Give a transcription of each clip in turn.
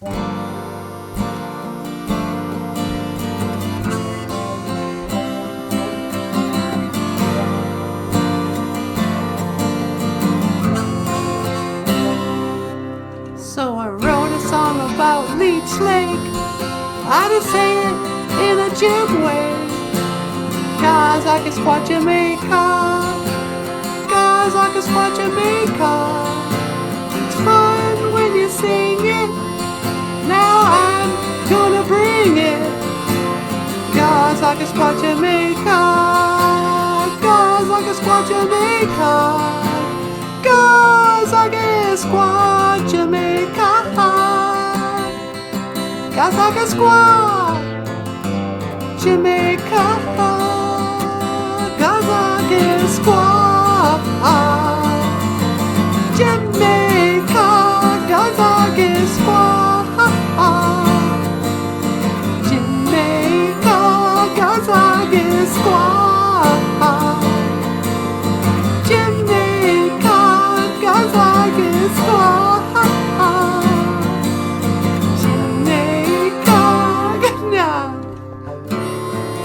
So I wrote a song about Leech Lake. I just say it in a Ojibwe. Cause I can squat Jamaica. Cause I can squat Jamaica. It's fun when you sing it. Now I'm gonna bring it. Cause I can squat Jamaica. Cause I can squat Jamaica. Cause I can squat Jamaica. Cause I can squat Jamaica. Cause I can squat Jamaica. Cause I can squat Jamaica. Cause I can squat Jamaica. Cause I can squat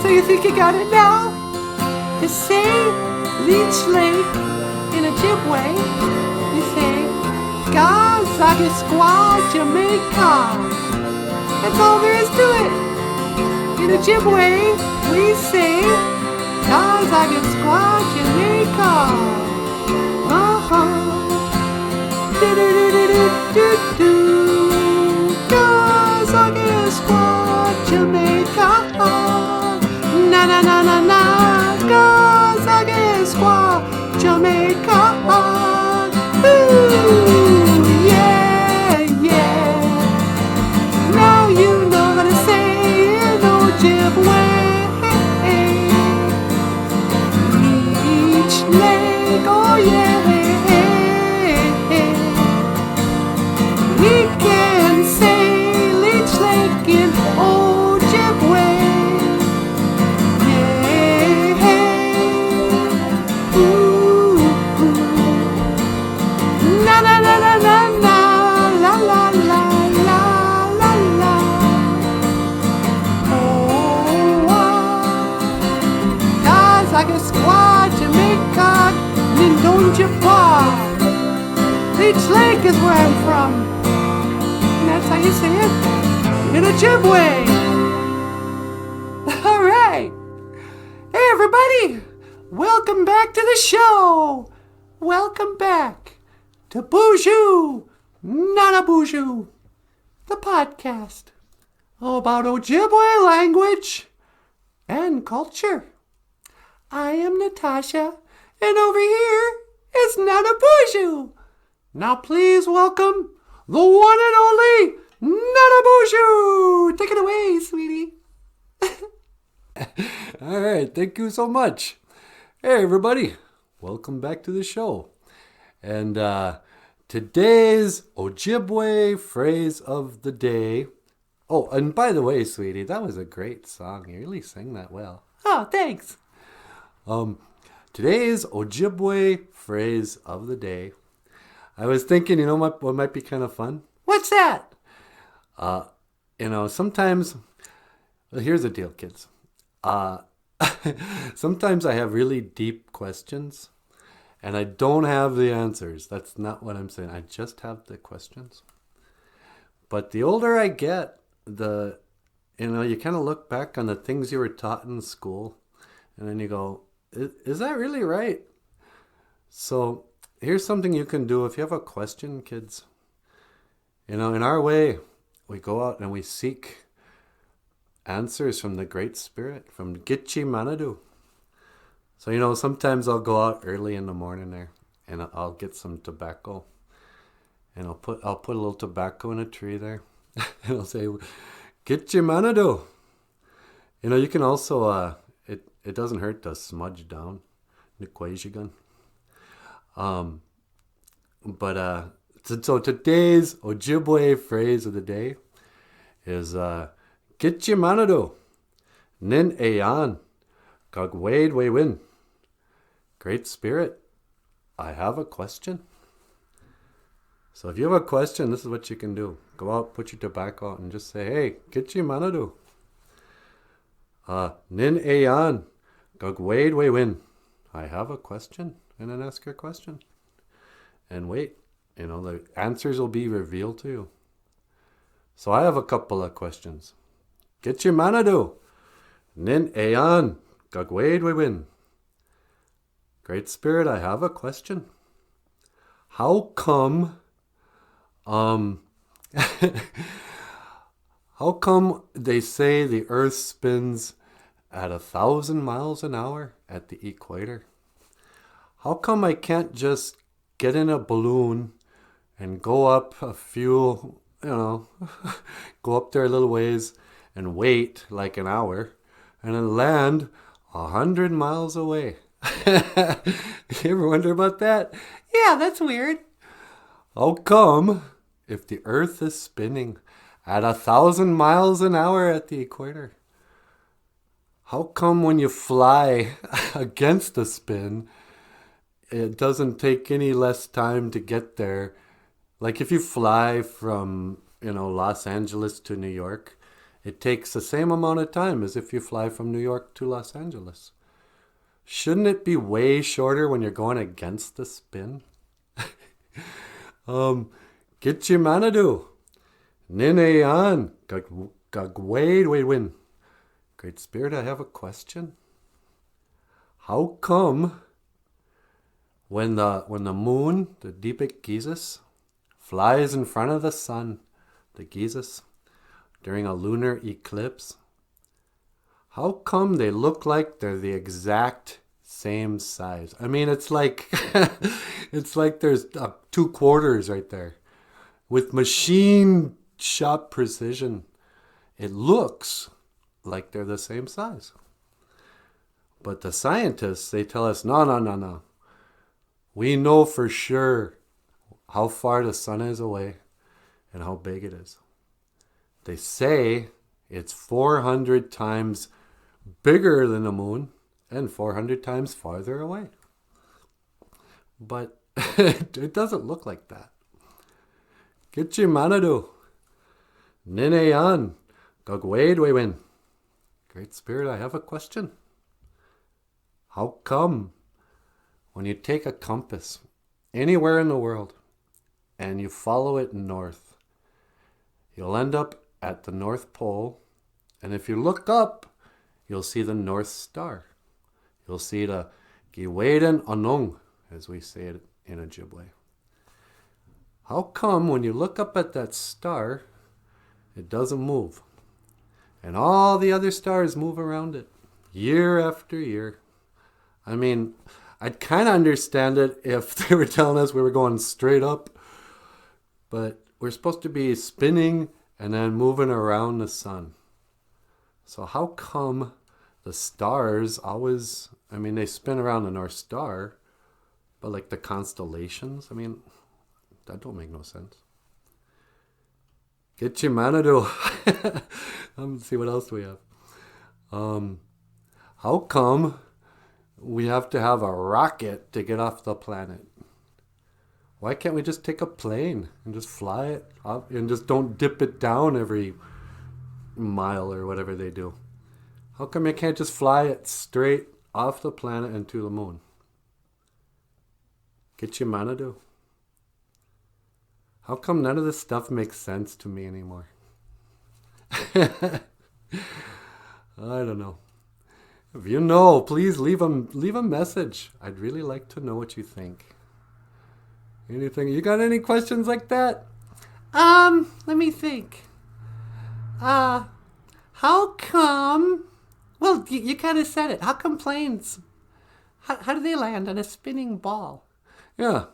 So you think you got it now? To say Leech Lake in a Ojibwe, you say, Cause I can squat Jamaica. That's all there is to it. In a Ojibwe, we say, Cause I can squat Jamaica. Do-do-do-do-do-do. Cause I can squat Jamaica. Na na na na na, cause I can squat Jamaica. Ooh, yeah, yeah. Now you know how to say in Ojibwe. Leech Lake, oh yeah. We can say Leech Lake in Ojibwe. I can squat Jamaica, and don't you fall. Leech Lake is where I'm from, and that's how you say it in Ojibwe. All right, hey everybody, welcome back to the show. Welcome back to BOOZHOO, not a BOOZHOO, the podcast all about Ojibwe language and culture. I am Natasha, and over here is Nana BOOZHOO. Now please welcome the one and only Nana BOOZHOO. Take it away, sweetie. All right, thank you so much. Hey, everybody. Welcome back to the show. And today's Ojibwe phrase of the day. Oh, and by the way, sweetie, that was a great song. You really sang that well. Oh, thanks. Today's Ojibwe phrase of the day. I was thinking, what might be kind of fun? What's that? Sometimes, well, here's the deal, kids. Sometimes I have really deep questions and I don't have the answers. That's not what I'm saying. I just have the questions. But the older I get, you kind of look back on the things you were taught in school and then you go, is that really right? So here's something you can do if you have a question, kids. In our way, we go out and we seek answers from the Great Spirit, from Gitche Manadu. So, sometimes I'll go out early in the morning there and I'll get some tobacco. And I'll put a little tobacco in a tree there. And I'll say, Gitche Manadu. You can also... It doesn't hurt to smudge down the Quajigan. So today's Ojibwe phrase of the day is Gitche Manadu Nin Ayan Kag Wade We Win. Great Spirit, I have a question. So if you have a question, this is what you can do. Go out, put your tobacco out, and just say, hey, Kitchi Manadu. Nin Ayan, Gagwade we win. I have a question. And then ask your question. And wait, the answers will be revealed to you. So I have a couple of questions. Kitchi Manadu. Nin Ayan, Gagwade we win. Great Spirit, I have a question. How come how come they say the earth spins at 1,000 miles an hour at the equator? How come I can't just get in a balloon and go up a few, go up there a little ways and wait like an hour and then land 100 miles away? You ever wonder about that? Yeah, that's weird. How come if the earth is spinning at 1,000 miles an hour at the equator, how come when you fly against the spin, it doesn't take any less time to get there? Like if you fly from, Los Angeles to New York, it takes the same amount of time as if you fly from New York to Los Angeles. Shouldn't it be way shorter when you're going against the spin? Kitchi Manadu. Ninayan. Gagwade we win. Great Spirit, I have a question. How come when the moon, the Deepak Jesus, flies in front of the sun, the Jesus, during a lunar eclipse, how come they look like they're the exact same size? I mean, it's like there's 2 quarters right there. With machine shop precision, it looks like they're the same size. But the scientists, they tell us, no. We know for sure how far the sun is away and how big it is. They say it's 400 times bigger than the moon and 400 times farther away. But it doesn't look like that. Kitchi Manadu. Ninayan. Gagwade we win. Great Spirit, I have a question. How come when you take a compass anywhere in the world and you follow it north, you'll end up at the North Pole, and if you look up, you'll see the North Star. You'll see the Giwaden Anong, as we say it in Ojibwe. How come when you look up at that star, it doesn't move? And all the other stars move around it, year after year. I mean, I'd kind of understand it if they were telling us we were going straight up, but we're supposed to be spinning and then moving around the sun. So how come the stars always, they spin around the North Star, but like the constellations, that don't make no sense. Kitchi Manadu. Let's see what else we have. How come we have to have a rocket to get off the planet? Why can't we just take a plane and just fly it up and just don't dip it down every mile or whatever they do? How come you can't just fly it straight off the planet and to the moon? Kitchi Manadu. How come none of this stuff makes sense to me anymore? I don't know. If you know, please leave a message. I'd really like to know what you think. Anything? You got any questions like that? Let me think. How come? Well, you kind of said it. How come planes? How do they land on a spinning ball? Yeah.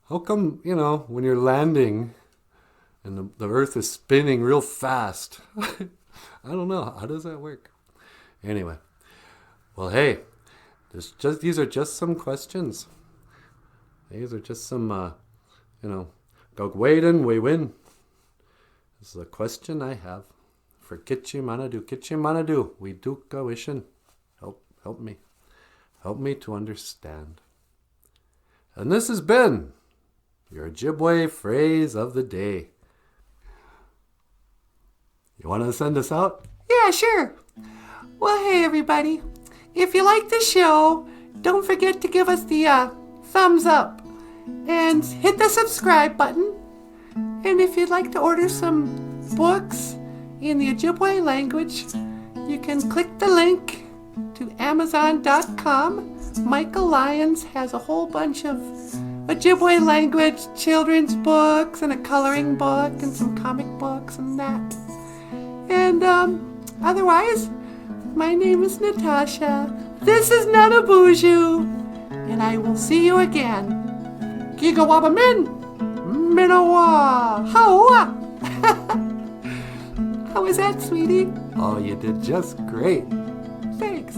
How come, when you're landing and the earth is spinning real fast? I don't know. How does that work? Anyway. Well, hey, these are just some questions. These are just some, Gogwaden, we win. This is a question I have for Kitchi Manadu. Kitchi Manadu, we do wishin. Help me. Help me to understand. And this has been your Ojibwe phrase of the day. You want to send us out? Yeah, sure. Well, hey, everybody. If you like the show, don't forget to give us the thumbs up and hit the subscribe button. And if you'd like to order some books in the Ojibwe language, you can click the link to Amazon.com. Michael Lyons has a whole bunch of Ojibwe language children's books and a coloring book and some comic books and that. And otherwise, my name is Natasha. This is Nana BOOZHOO, and I will see you again. Gigawaba min, minawa, hawa. How was that, sweetie? Oh, you did just great. Thanks.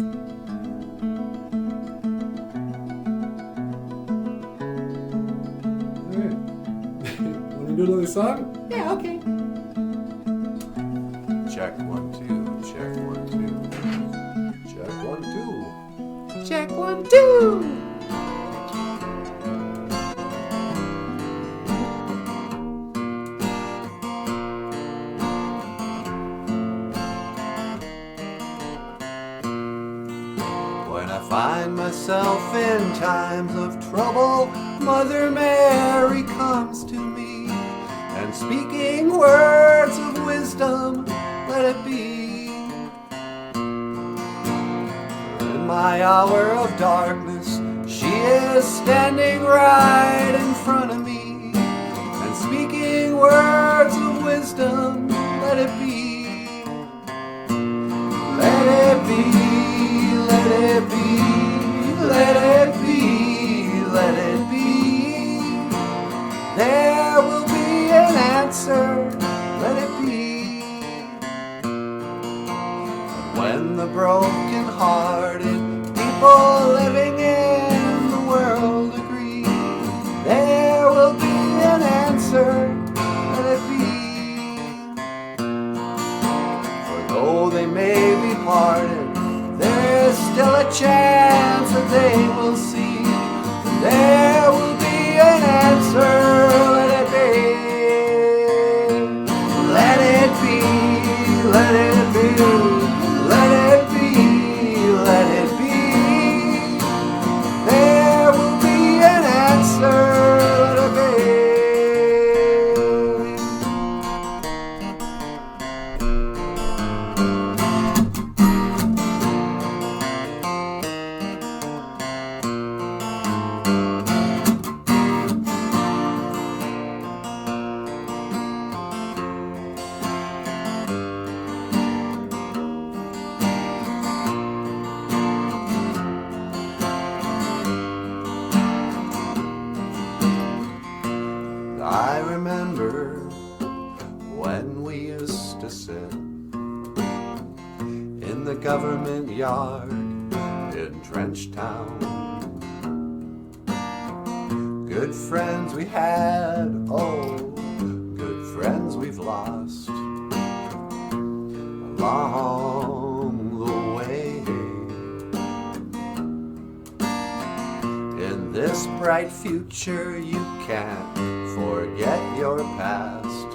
Want to do another song? Yeah, okay. Check 1, 2, check 1, 2. Check 1, 2. Check 1, 2. When I find myself in times of trouble, Mother Mary comes to me, and speaking words of wisdom, let it be. In my hour of darkness, she is standing right in front of me, and speaking words of wisdom, let it be. Let it be, let it be, let it be, let it be. There will be an answer, let it be. When the broken-hearted people living in the world agree, there will be an answer, let it be. For though they may be parted, there is still a chance that they will see. There will be an answer, let it be. Let it be, let it be. Let it be, let it be. There will be an answer, let it be. I remember when we used to sit in the government yard in Trenchtown. Good friends we had, oh, good friends we've lost along the way. In this bright future you can't forget your past,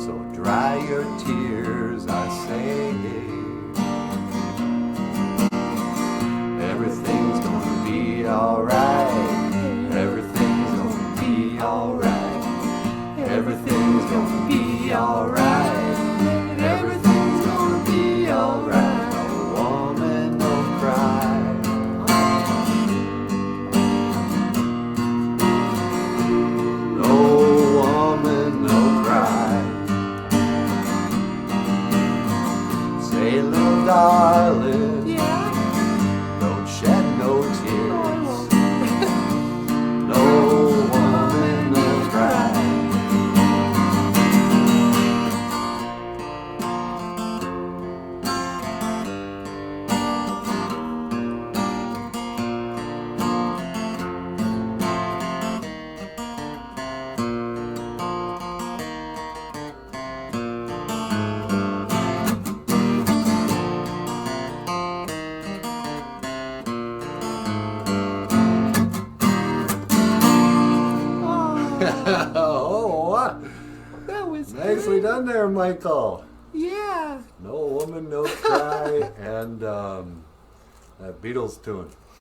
so dry your tears, I say. Everything's gonna be alright. Everything's gonna be alright. Everything's gonna be alright. Everything's gonna be alright. No woman, no cry. Say, little darling, Yeah. don't shed no tears. Oh, what? That was Nicely good. done there, Michael. Yeah. No woman, no cry, and that Beatles tune.